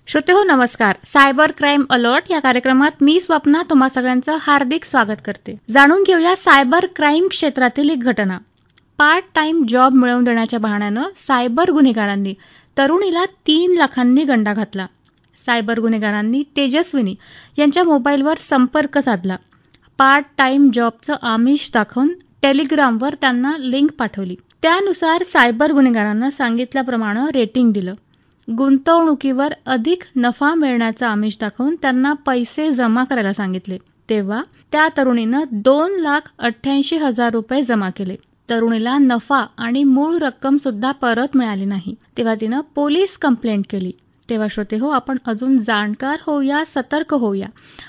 श्रोतेहो नमस्कार. Cyber crime alert या कार्यक्रमात मी स्वप्ना तुम्हा सगळ्यांचं हार्दिक स्वागत करते. जाणून घेऊया सायबर क्राईम क्षेत्रातील एक घटना. पार्ट टाइम जॉब मिळवून देण्याच्या बहाण्यानं सायबर गुन्हेगारांनी तरुणीला 3 लाखांनी गंडा घातला. सायबर गुन्हेगारांनी तेजस्विनी यांच्या मोबाईलवर संपर्क साधला. पार्ट टाइम जॉबचं आमिष दाखवून टेलिग्रामवर त्यांना लिंक पाठवली. त्यानुसार सायबर गुन्हेगारांना सांगितल्याप्रमाणे रेटिंग दिलं. गुंतवणुकीवर अधिक नफा मिळण्याचं आमिष दाखवून त्यांना पैसे जमा करायला सांगितले. तेव्हा त्या तरुणीनं 2,88,000 रुपये जमा केले. तरुणीला नफा आणि मूळ रक्कम सुद्धा परत मिळाली नाही. तेव्हा तिनं पोलीस कंप्लेंट केली. तेव्हा श्रोतेहो, आपण अजून जाणकार होऊया, सतर्क होऊया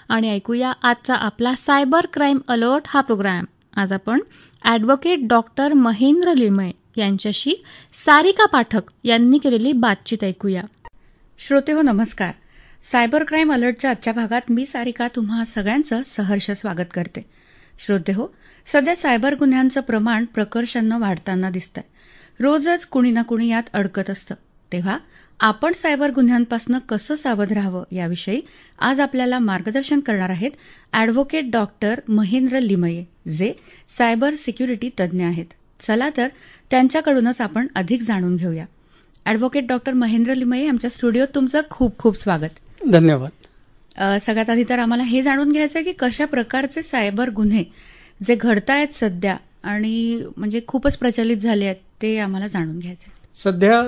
आणि ऐकूया आजचा आपला सायबर क्राईम अलर्ट हा प्रोग्राम. आज आपण ॲडव्होकेट डॉक्टर महेंद्र लिमये यांच्याशी सारिका पाठक यांनी केलेली बातचीत ऐकूया. श्रोतेहो नमस्कार. सायबर क्राईम अलर्टच्या आजच्या भागात मी सारिका तुम्हा सगळ्यांचं सहर्ष स्वागत करते. श्रोतेहो, सध्या सायबर गुन्ह्यांचं प्रमाण प्रकर्षानं वाढताना दिसतंय. रोजच कुणी ना कुणी यात अडकत असतं. तेव्हा आपण सायबर गुन्ह्यांपासून कसं सावध राहावं याविषयी आज आपल्याला मार्गदर्शन करणार आहेत ॲडव्होकेट डॉक्टर महेंद्र लिमये, जे सायबर सिक्युरिटी तज्ज्ञ आहेत. चला तर त्यांच्याकडूनच आपण अधिक जाणून घेऊया. ॲडव्होकेट डॉक्टर महेंद्र लिमये, आमच्या स्टुडिओत तुमचं खूप खूप स्वागत. धन्यवाद. सगळ्यात आधी तर आम्हाला हे जाणून घ्यायचं आहे की कशा प्रकारचे सायबर गुन्हे जे घडतायत सध्या आणि म्हणजे खूपच प्रचलित झाले आहेत ते आम्हाला जाणून घ्यायचे. सध्या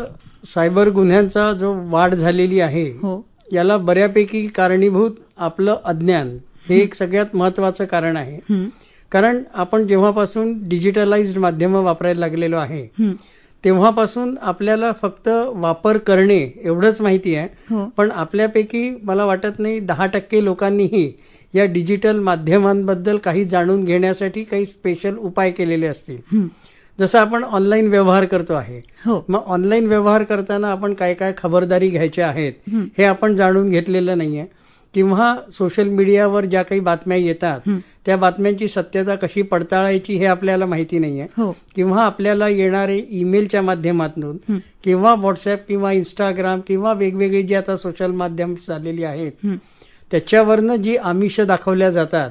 सायबर गुन्ह्यांचा जो वाढ झालेली आहे, हो, याला बऱ्यापैकी कारणीभूत आपलं अज्ञान हे एक सगळ्यात महत्वाचं कारण आहे. कारण आपण जेव्हापासून डिजिटलाइज्ड माध्यमं वापरायला लागलेलो आहे तेव्हापासून आपल्याला फक्त वापर करणे एवढंच माहिती आहे. पण आपल्यापैकी मला वाटत नाही 10% लोकांनीही या डिजिटल माध्यमांबद्दल काही जाणून घेण्यासाठी काही स्पेशल उपाय केलेले असतील. जसं आपण ऑनलाईन व्यवहार करतो आहे, मग ऑनलाईन व्यवहार करताना आपण काय काय खबरदारी घ्यायच्या आहेत हे आपण जाणून घेतलेलं नाहीये. किंवा सोशल मीडियावर ज्या काही बातम्या येतात त्या बातम्यांची सत्यता कशी पडताळायची हे आपल्याला माहिती नाहीये. किंवा आपल्याला येणारे ईमेलच्या माध्यमातून किंवा व्हॉट्सअप किंवा इंस्टाग्राम किंवा वेगवेगळी जी आता सोशल माध्यम झालेली आहेत त्याच्यावरनं जी आमिष दाखवल्या जातात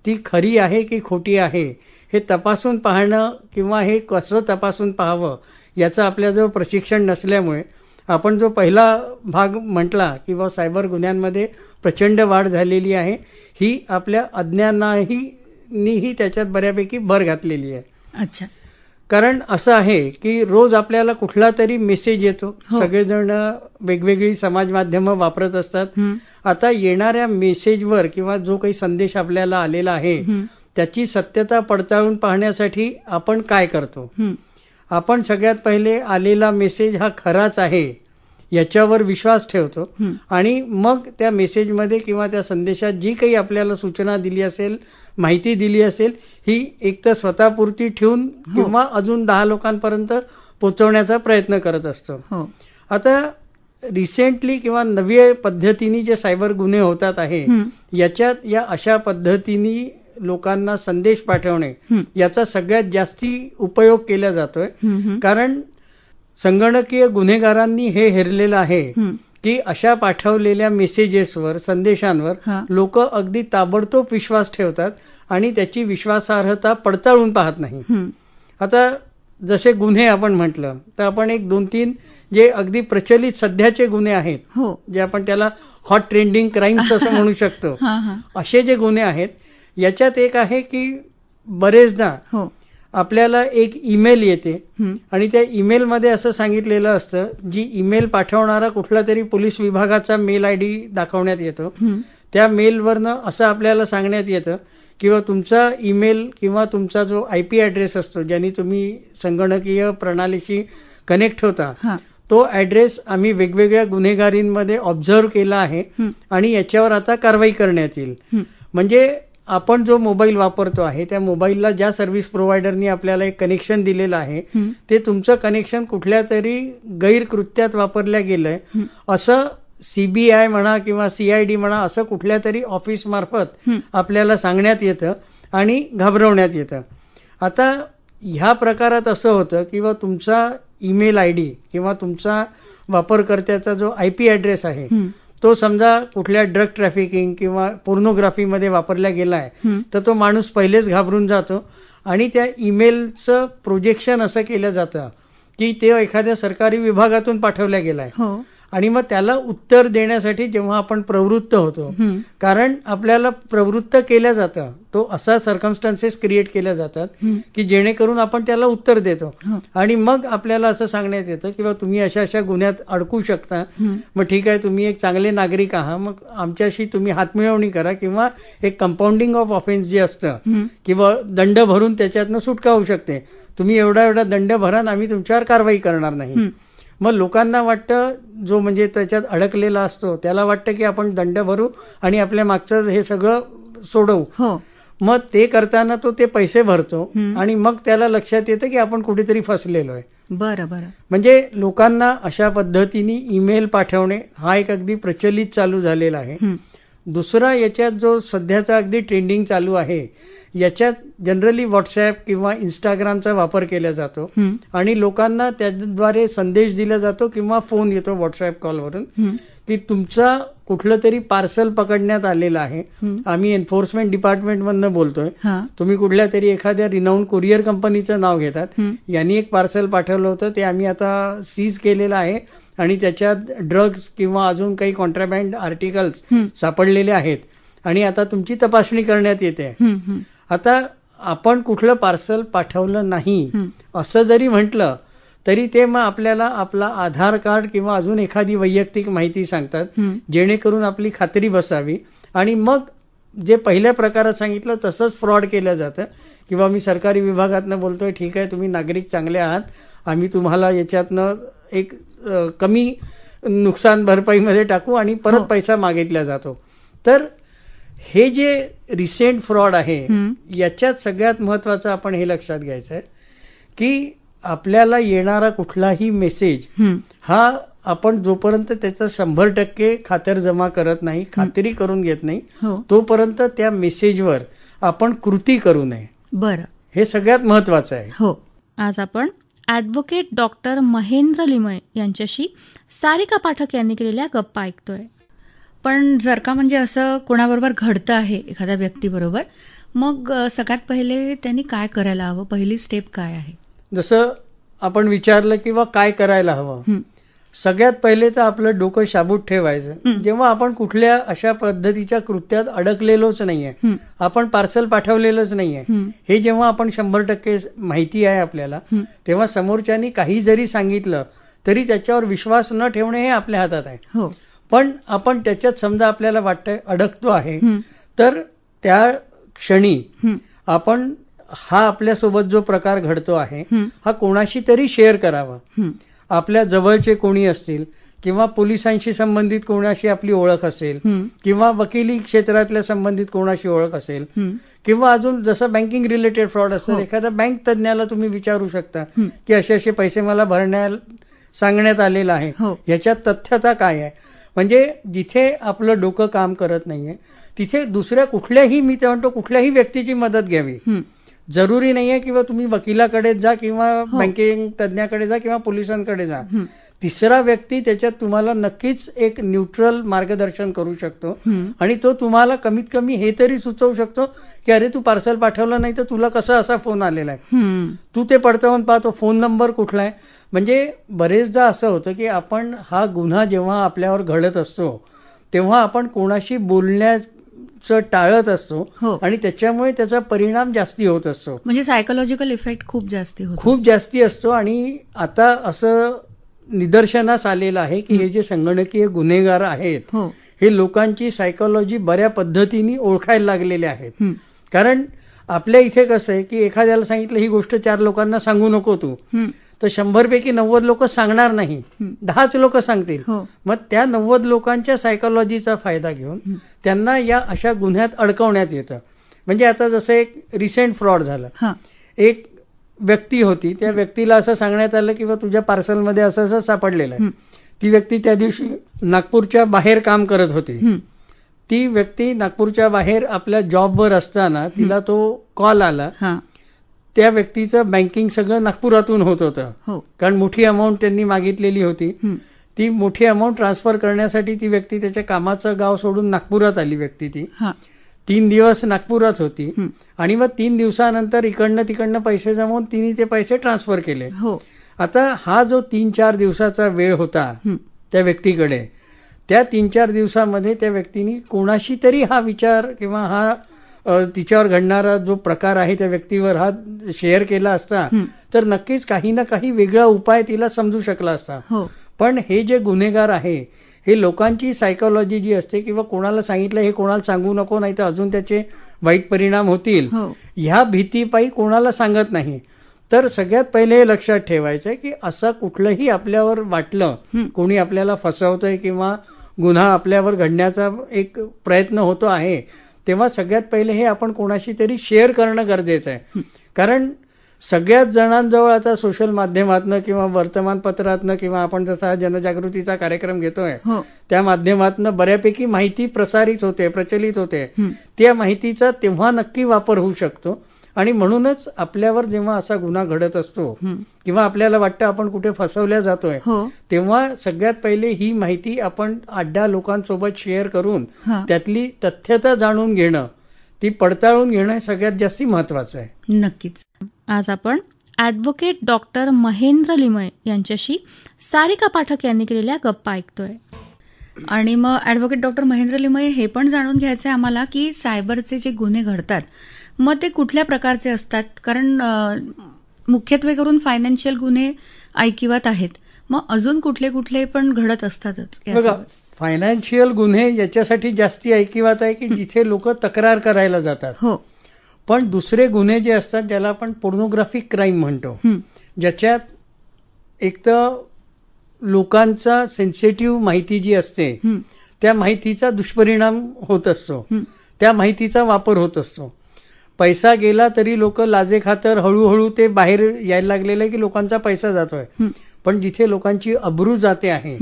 ती खरी आहे की खोटी आहे हे तपासून पाहणं किंवा हे कसं तपासून पाहावं याचं आपल्याजवळ प्रशिक्षण नसल्यामुळे आपण जो पहिला भाग म्हटला किंवा सायबर गुन्ह्यांमध्ये प्रचंड वाढ झालेली आहे, ही आपल्या अज्ञानाही त्याच्यात बऱ्यापैकी भर घातलेली आहे. अच्छा. कारण असं आहे की रोज आपल्याला कुठला तरी मेसेज येतो. सगळेजण वेगवेगळी समाज माध्यमं वापरत असतात. आता येणाऱ्या मेसेजवर किंवा जो काही संदेश आपल्याला आलेला आहे त्याची सत्यता पडताळून पाहण्यासाठी आपण काय करतो? आपण सगळ्यात पहिले आलेला मेसेज हा खराच आहे याच्यावर विश्वास ठेवतो आणि मग त्या मेसेजमध्ये किंवा त्या संदेशात जी काही आपल्याला सूचना दिली असेल, माहिती दिली असेल, ही एक तर स्वतःपुरती ठेवून किंवा अजून 10 लोकांपर्यंत पोहोचवण्याचा प्रयत्न करत असतो. आता रिसेंटली किंवा नव्या पद्धतीने जे सायबर गुन्हे होतात आहे याच्यात या अशा पद्धतीने लोकांना संदेश पाठवणे याचा सगळ्यात जास्ती उपयोग केला जातोय. कारण संगणकीय गुन्हेगारांनी हे हेरलेलं आहे की अशा पाठवलेल्या मेसेजेसवर, संदेशांवर लोक अगदी ताबडतोब विश्वास ठेवतात आणि त्याची विश्वासार्हता पडताळून पाहत नाही. आता जसे गुन्हे आपण म्हटलं तर आपण एक 2-3 जे अगदी प्रचलित सध्याचे गुन्हे आहेत जे आपण त्याला हॉट ट्रेंडिंग क्राईम्स असं म्हणू शकतो, असे जे गुन्हे आहेत याच्यात एक आहे की बरेचदा आपल्याला एक ईमेल येते आणि त्या ईमेलमध्ये असं सांगितलेलं असतं, जी ईमेल पाठवणारा कुठला तरी पोलीस विभागाचा मेल आयडी दाखवण्यात येतो. त्या मेलवरनं असं आपल्याला सांगण्यात येतं किंवा तुमचा ईमेल किंवा तुमचा जो IP ॲड्रेस असतो ज्याने तुम्ही संगणकीय प्रणालीशी कनेक्ट होता तो ॲड्रेस आम्ही वेगवेगळ्या गुन्हेगारींमध्ये ऑब्झर्व्ह केला आहे आणि याच्यावर आता कारवाई करण्यात येईल. म्हणजे आपण जो मोबाईल वापरतो आहे त्या मोबाईलला ज्या सर्व्हिस प्रोव्हायडरनी आपल्याला एक कनेक्शन दिलेलं आहे ते तुमचं कनेक्शन कुठल्या तरी गैरकृत्यात वापरल्या गेलंय असं CBI म्हणा किंवा CID म्हणा असं कुठल्या तरी ऑफिस मार्फत आपल्याला सांगण्यात येतं आणि घाबरवण्यात येतं. आता ह्या प्रकारात असं होतं किंवा तुमचा ईमेल ID किंवा तुमचा वापरकर्त्याचा जो IP ॲड्रेस आहे तो समजा कुठल्या ड्रग ट्रॅफिकिंग किंवा पोर्नोग्राफीमध्ये वापरला गेलाय तर तो माणूस पहिलेच घाबरून जातो आणि त्या ईमेलचं प्रोजेक्शन असं केलं जातं की ते एखाद्या सरकारी विभागातून पाठवला गेलाय आणि मग त्याला उत्तर देण्यासाठी जेव्हा आपण प्रवृत्त होतो, कारण आपल्याला प्रवृत्त केलं जातं, तो असा सर्कमस्टन्सेस क्रिएट केल्या जातात की जेणेकरून आपण त्याला उत्तर देतो आणि मग आपल्याला असं सांगण्यात येतं किंवा तुम्ही अशा अशा गुन्ह्यात अडकू शकता, मग ठीक आहे तुम्ही एक चांगले नागरिक आहात, मग आमच्याशी तुम्ही हातमिळवणी करा किंवा एक कंपाऊंडिंग ऑफ ऑफेन्स जे असतं किंवा दंड भरून त्याच्यातनं सुटका होऊ शकते, तुम्ही एवढा एवढा दंड भरान, आम्ही तुमच्यावर कारवाई करणार नाही. मग लोकांना वाटतं, जो म्हणजे त्याच्यात अडकलेला असतो त्याला वाटतं की आपण दंड भरू आणि आपल्या मागचं हे सगळं सोडवू. मग ते करताना तो ते पैसे भरतो आणि मग त्याला लक्षात येतं की आपण कुठेतरी फसलेलो आहे. बरं. म्हणजे लोकांना अशा पद्धतीने ईमेल पाठवणे हा एक अगदी प्रचलित चालू झालेला आहे. दुसरा याच्यात जो सध्याचा अगदी ट्रेंडिंग चालू आहे, याच्यात जनरली व्हॉट्सअप किंवा इंस्टाग्रामचा वापर केला जातो आणि लोकांना त्याद्वारे संदेश दिला जातो किंवा फोन येतो व्हॉट्सअप कॉलवरून की तुमचा कुठलं तरी पार्सल पकडण्यात आलेलं आहे, आम्ही एन्फोर्समेंट डिपार्टमेंटमधनं बोलतोय, तुम्ही कुठल्या तरी एखाद्या रिनाऊंड कुरिअर कंपनीचं नाव घेतात, यांनी एक पार्सल पाठवलं होतं, ते आम्ही आता सीज केलेलं आहे आणि त्याच्यात ड्रग्ज किंवा अजून काही कॉन्ट्राबँड आर्टिकल्स सापडलेले आहेत आणि आता तुमची तपासणी करण्यात येते. आता आपण कुठलं पार्सल पाठवलं नाही असं जरी म्हटलं तरी ते मग आपल्याला आपला आधार कार्ड किंवा अजून एखादी वैयक्तिक माहिती सांगतात जेणेकरून आपली खात्री बसावी आणि मग जे पहिल्या प्रकारात सांगितलं तसंच फ्रॉड केलं जातं किंवा मी सरकारी विभागातनं बोलतोय, ठीक आहे तुम्ही नागरिक चांगले आहात, आम्ही तुम्हाला याच्यातनं एक कमी नुकसान भरपाईमध्ये टाकू आणि परत पैसा मागितला जातो. तर हे जे रिसेंट फ्रॉड आहे याच्यात सगळ्यात महत्वाचं आपण हे लक्षात घ्यायचं आहे की आपल्याला येणारा कुठलाही मेसेज हा आपण जोपर्यंत त्याचं 100% खातरजमा करत नाही, खात्री करून घेत नाही, तोपर्यंत त्या मेसेजवर आपण कृती करू नये. बरं, हे सगळ्यात महत्वाचं आहे. हो. आज आपण ॲडव्होकेट डॉक्टर महेंद्र लिमये यांच्याशी सारिका पाठक यांनी केलेल्या गप्पा ऐकतोय. पण जर का म्हणजे असं कोणाबरोबर घडतं आहे एखाद्या व्यक्तीबरोबर, मग सगळ्यात पहिले त्यांनी काय करायला हवं, पहिली स्टेप काय आहे? जसं आपण विचारलं किंवा काय करायला हवं, सगळ्यात पहिले तर आपलं डोकं शाबूत ठेवायचं. जेव्हा आपण कुठल्या अशा पद्धतीच्या कृत्यात अडकलेलोच नाहीये, आपण पार्सल पाठवलेलंच नाहीये, हे जेव्हा आपण 100% माहिती आहे आपल्याला, तेव्हा समोरच्यानी काही जरी सांगितलं तरी त्याच्यावर विश्वास न ठेवणे हे आपल्या हातात आहे. पण आपण त्याच्यात समजा आपल्याला वाटतंय अडकतो आहे, तर त्या क्षणी आपण हा आपल्यासोबत जो प्रकार घडतो आहे हा कोणाशी तरी शेअर करावा. आपल्या जवळचे कोणी असतील किंवा पोलिसांशी संबंधित कोणाशी आपली ओळख असेल किंवा वकिली क्षेत्रातल्या संबंधित कोणाशी ओळख असेल किंवा अजून जसं बँकिंग रिलेटेड फ्रॉड असतात, एखाद्या बँक तज्ज्ञाला तुम्ही विचारू शकता की असे असे पैसे मला सांगण्यात आलेलं आहे, याच्यात तथ्यता काय आहे. म्हणजे जिथे आपलं डोकं काम करत नाहीये तिथे दुसऱ्या कुठल्याही, मी ते म्हणतो कुठल्याही व्यक्तीची मदत घ्यावी. जरुरी नाहीये किंवा तुम्ही वकिलाकडे जा किंवा बँकिंग तज्ज्ञाकडे जा किंवा पोलिसांकडे जा, तिसरा व्यक्ती त्याच्यात तुम्हाला नक्कीच एक न्यूट्रल मार्गदर्शन करू शकतो आणि तो तुम्हाला कमीत कमी हे तरी सुचवू शकतो की अरे तू पार्सल पाठवलं नाही तर तुला कसा असा फोन आलेला आहे, तू ते पडताळून पाहतो फोन नंबर कुठला आहे. म्हणजे बरेचदा असं होतं की आपण हा गुन्हा जेव्हा आपल्यावर घडत असतो तेव्हा आपण कोणाशी बोलण्याचं टाळत असतो आणि त्याच्यामुळे त्याचा परिणाम जास्ती होत असतो. म्हणजे सायकोलॉजिकल इफेक्ट खूप जास्ती असतो. आणि आता असं निदर्शनास आलेलं आहे की हे जे संगणकीय गुन्हेगार आहेत हे लोकांची सायकोलॉजी बऱ्या पद्धतीने ओळखायला लागलेले आहेत. कारण आपल्या इथे कसं आहे की एखाद्याला सांगितलं ही गोष्ट 4 लोकांना सांगू नको तू, तर 100 पैकी 90 लोक सांगणार नाही, 10च लोक सांगतील. मग त्या 90 लोकांच्या सायकोलॉजीचा फायदा घेऊन त्यांना या अशा गुन्ह्यात अडकवण्यात येतं. म्हणजे आता जसं एक रिसेंट फ्रॉड झालं, एक व्यक्ती होती, त्या व्यक्तीला असं सांगण्यात आलं की तुझ्या पार्सलमध्ये असं असं सापडलेलं आहे. ती व्यक्ती त्या दिवशी नागपूरच्या बाहेर काम करत होती. ती व्यक्ती नागपूरच्या बाहेर आपल्या जॉबवर असताना तिला तो कॉल आला. त्या व्यक्तीचं बँकिंग सगळं नागपुरातून होत होतं, कारण मोठी अमाऊंट त्यांनी मागितलेली होती. ती मोठी अमाऊंट ट्रान्सफर करण्यासाठी ती व्यक्ती त्याच्या कामाचं गाव सोडून नागपुरात आली व्यक्ती ती 3 दिवस नागपुरात होती आणि मग 3 दिवसानंतर इकडनं तिकडनं पैसे जमवून तिने ते पैसे ट्रान्सफर केले. आता हा जो 3-4 दिवसाचा वेळ होता त्या व्यक्तीकडे, त्या 3-4 दिवसामध्ये त्या व्यक्तीने कोणाशी तरी हा विचार किंवा हा तिच्यावर घडणारा जो प्रकार आहे त्या व्यक्तीवर हा शेअर केला असता तर नक्कीच काही ना काही वेगळा उपाय तिला समजू शकला असता. पण हे जे गुन्हेगार आहे हे लोकांची सायकोलॉजी जी असते किंवा कोणाला सांगितलं हे कोणाला सांगू नको नाही तर अजून त्याचे वाईट परिणाम होतील ह्या भीतीपायी कोणाला सांगत नाही. तर सगळ्यात पहिले हे लक्षात ठेवायचं आहे की असं कुठलंही आपल्यावर वाटलं, कोणी आपल्याला फसवतंय किंवा गुन्हा आपल्यावर घडण्याचा एक प्रयत्न होतो आहे, तेव्हा सगळ्यात पहिले हे आपण कोणाशी तरी शेअर करणं गरजेचं आहे. कारण सगळ्याच जणांजवळ आता सोशल माध्यमातनं किंवा वर्तमानपत्रातनं किंवा आपण जसा जनजागृतीचा कार्यक्रम घेतोय त्या माध्यमातनं बऱ्यापैकी माहिती प्रसारित होते, प्रचलित होते. त्या माहितीचा तेव्हा नक्की वापर होऊ शकतो आणि म्हणूनच आपल्यावर जेव्हा असा गुन्हा घडत असतो किंवा आपल्याला वाटतं आपण कुठे फसवल्या जातोय तेव्हा सगळ्यात पहिले ही माहिती आपण 8-10 लोकांसोबत शेअर करून त्यातली तथ्यता जाणून घेणं, ती पडताळून घेणं सगळ्यात जास्ती महत्वाचं आहे. नक्कीच. आज आपण ॲडव्होकेट डॉक्टर महेंद्र लिमये यांच्याशी सारिका पाठक यांनी केलेल्या गप्पा ऐकतोय. आणि मग ॲडव्होकेट डॉक्टर महेंद्र लिमये हे पण जाणून घ्यायचं आहे आम्हाला की सायबरचे जे गुन्हे घडतात मग ते कुठल्या प्रकारचे असतात. कारण मुख्यत्वे करून फायनान्शियल गुन्हे ऐकिवात आहेत, मग अजून कुठले कुठले पण घडत असतातच. बघा, फायनान्शियल गुन्हे याच्यासाठी जास्ती ऐकिवात आहे की जिथे लोक तक्रार करायला जातात. पण दुसरे गुन्हे जे असतात ज्याला आपण पोर्नोग्राफिक क्राईम म्हणतो, ज्याच्यात एक तर लोकांचा सेन्सिटिव्ह माहिती जी असते त्या माहितीचा दुष्परिणाम होत असतो, त्या माहितीचा वापर होत असतो. पैसा गेला तरी लोक लाजेखातर हळूहळू ते बाहेर यायला लागलेलं आहे की लोकांचा पैसा जातोय. पण जिथे लोकांची अब्रू जाते आहे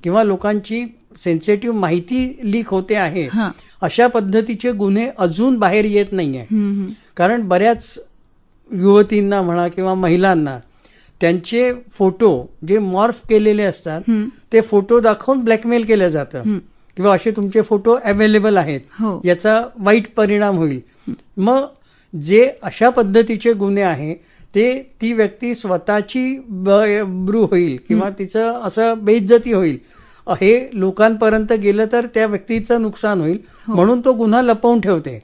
किंवा लोकांची सेन्सिटिव्ह माहिती लीक होते आहे अशा पद्धतीचे गुन्हे अजून बाहेर येत नाहीये. कारण बऱ्याच युवतींना म्हणा किंवा महिलांना त्यांचे फोटो जे मॉर्फ केलेले असतात ते फोटो दाखवून ब्लॅकमेल केलं जातं किंवा असे तुमचे फोटो अवेलेबल आहेत याचा वाईट परिणाम होईल. मग जे अशा पद्धतीचे गुन्हे आहे ते ती व्यक्ती स्वतःची ब्रू होईल किंवा तिचं असं बेइज्जती होईल हे लोकांपर्यंत गेलं तर त्या व्यक्तीचं नुकसान होईल म्हणून तो गुन्हा लपवून ठेवते.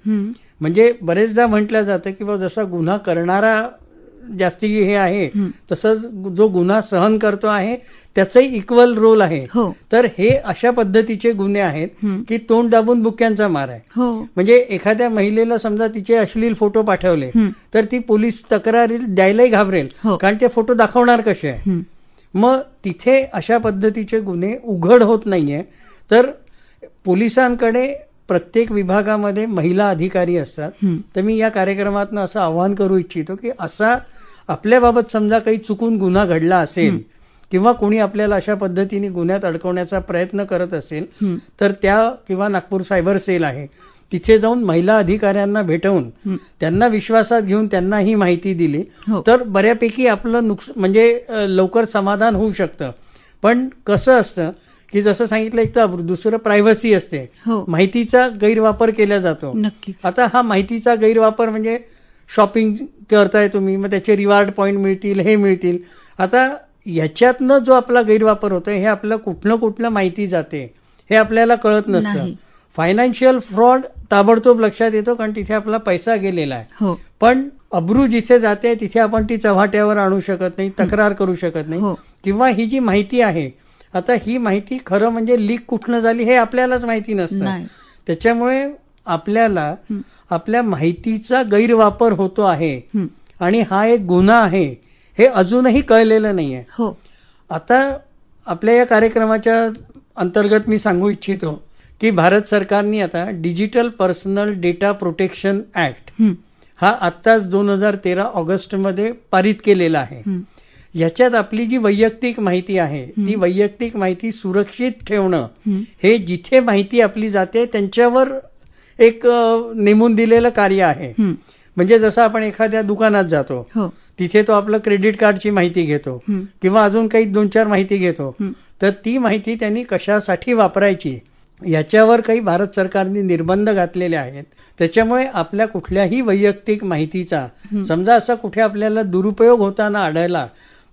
म्हणजे बरेचदा म्हटलं जातं की जसा गुन्हा करणारा जास्ती हे आहे तसंच जो गुन्हा सहन करतो आहे त्याचाही इक्वल रोल आहे. तर हे अशा पद्धतीचे गुन्हे आहेत की तोंड दाबून बुक्यांचा मार आहे. म्हणजे एखाद्या महिलेला समजा तिचे अश्लील फोटो पाठवले तर ती पोलीस तक्रार द्यायलाही घाबरेल कारण ते फोटो दाखवणार कसे आहे. मग तिथे अशा पद्धतीचे गुन्हे उघड होत नाहीये. तर पोलिसांकडे प्रत्येक विभागामध्ये महिला अधिकारी असतात. तर मी या कार्यक्रमातनं असं आवाहन करू इच्छितो की असा आपल्याबाबत समजा काही चुकून गुन्हा घडला असेल किंवा कोणी आपल्याला अशा पद्धतीने गुन्ह्यात अडकवण्याचा प्रयत्न करत असेल तर त्या किंवा नागपूर सायबर सेल आहे तिथे जाऊन महिला अधिकाऱ्यांना भेटवून त्यांना विश्वासात घेऊन त्यांना ही माहिती दिली तर बऱ्यापैकी आपलं म्हणजे लवकर समाधान होऊ शकतं. पण कसं असतं की जसं सांगितलं एक तर दुसरं प्रायव्हसी असते, माहितीचा गैरवापर केला जातो. आता हा माहितीचा गैरवापर म्हणजे शॉपिंग करताय तुम्ही मग त्याचे रिवॉर्ड पॉईंट मिळतील, हे मिळतील. आता ह्याच्यातनं जो आपला गैरवापर होतोय हे आपलं कुठलं माहिती जाते हे आपल्याला कळत नसतं. फायनान्शियल फ्रॉड ताबडतोब लक्षात येतो कारण तिथे आपला पैसा गेलेला आहे. पण अब्रू जिथे जाते तिथे आपण ती चव्हाट्यावर आणू शकत नाही, तक्रार करू शकत नाही. किंवा ही जी माहिती आहे आता ही माहिती खरं म्हणजे लीक कुठनं झाली हे आपल्यालाच माहिती नसतं. त्याच्यामुळे आपल्याला आपल्या माहितीचा गैरवापर होतो आहे आणि हा एक गुन्हा आहे हे अजूनही कळलेलं नाहीये. आता आपल्या या कार्यक्रमाच्या अंतर्गत मी सांगू इच्छितो की भारत सरकारने आता digital personal data protection act हा आत्ताच 2013 ऑगस्टमध्ये पारित केलेला आहे. याच्यात आपली जी वैयक्तिक माहिती आहे ती वैयक्तिक माहिती सुरक्षित ठेवणं हे जिथे माहिती आपली जाते त्यांच्यावर एक नेमून दिलेलं कार्य आहे. म्हणजे जसं आपण एखाद्या दुकानात जातो तिथे तो आपलं क्रेडिट कार्डची माहिती घेतो किंवा अजून काही 2-4 माहिती घेतो तर ती माहिती त्यांनी कशासाठी वापरायची याच्यावर काही भारत सरकारने निर्बंध घातलेले आहेत. त्याच्यामुळे आपल्या कुठल्याही वैयक्तिक माहितीचा समजा असा कुठे आपल्याला दुरुपयोग होताना आढळला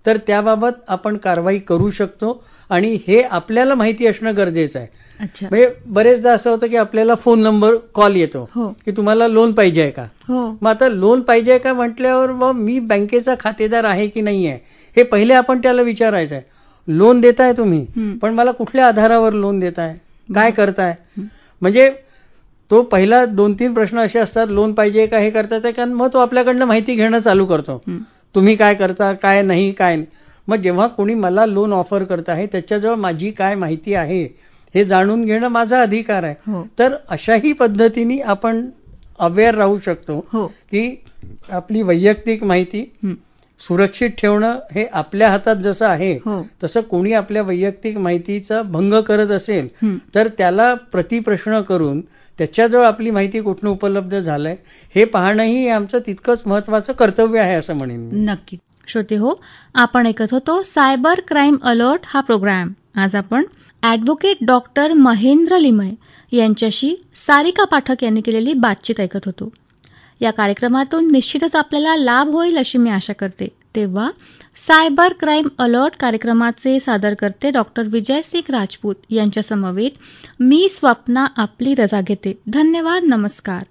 तर त्याबाबत आपण कारवाई करू शकतो आणि हे आपल्याला माहिती असणं गरजेचं आहे. अच्छा. म्हणजे बरेचदा असं होतं की आपल्याला फोन नंबर कॉल येतो की तुम्हाला लोन पाहिजे आहे का. मग आता लोन पाहिजे आहे का म्हटल्यावर मग मी बँकेचा खातेदार आहे की नाही आहे हे पहिले आपण त्याला विचारायचं आहे. लोन देताय तुम्ही, पण मला कुठल्या आधारावर लोन देताय, काय करताय. म्हणजे तो पहिला 2-3 प्रश्न असे असतात, लोन पाहिजे का, हे करताय का, मग तो आपल्याकडनं माहिती घेणं चालू करतो. तुम्ही काय करता, काय नाही, काय नाही. मग जेव्हा कोणी मला लोन ऑफर करत आहे त्याच्याजवळ माझी काय माहिती आहे हे जाणून घेणं माझा अधिकार आहे. तर अशाही पद्धतीने आपण अवेअर राहू शकतो की आपली वैयक्तिक माहिती सुरक्षित ठेवणं हे आपल्या हातात जसं आहे तसं कोणी आपल्या वैयक्तिक माहितीचा भंग करत असेल तर त्याला प्रतिप्रश्न करून त्याच्याजवळ आपली माहिती कुठनं उपलब्ध झालंय हे पाहणंही आमचं तितकंच महत्वाचं कर्तव्य आहे असं म्हणेन. नक्की. श्रोते हो, आपण ऐकत होतो सायबर क्राईम अलर्ट हा प्रोग्राम. आज आपण ॲडव्होकेट डॉक्टर महेंद्र लिमय यांच्याशी सारिका पाठक यांनी केलेली बातचीत ऐकत होतो. या कार्यक्रमातून निश्चितच आपल्याला लाभ होईल अशी मी आशा करते. तेव्हा सायबर क्राईम अलर्ट कार्यक्रमाचे सादरकर्ते डॉक्टर विजयसिंग राजपूत यांच्या समवेत मी स्वप्ना आपली रजा घेते. धन्यवाद. नमस्कार.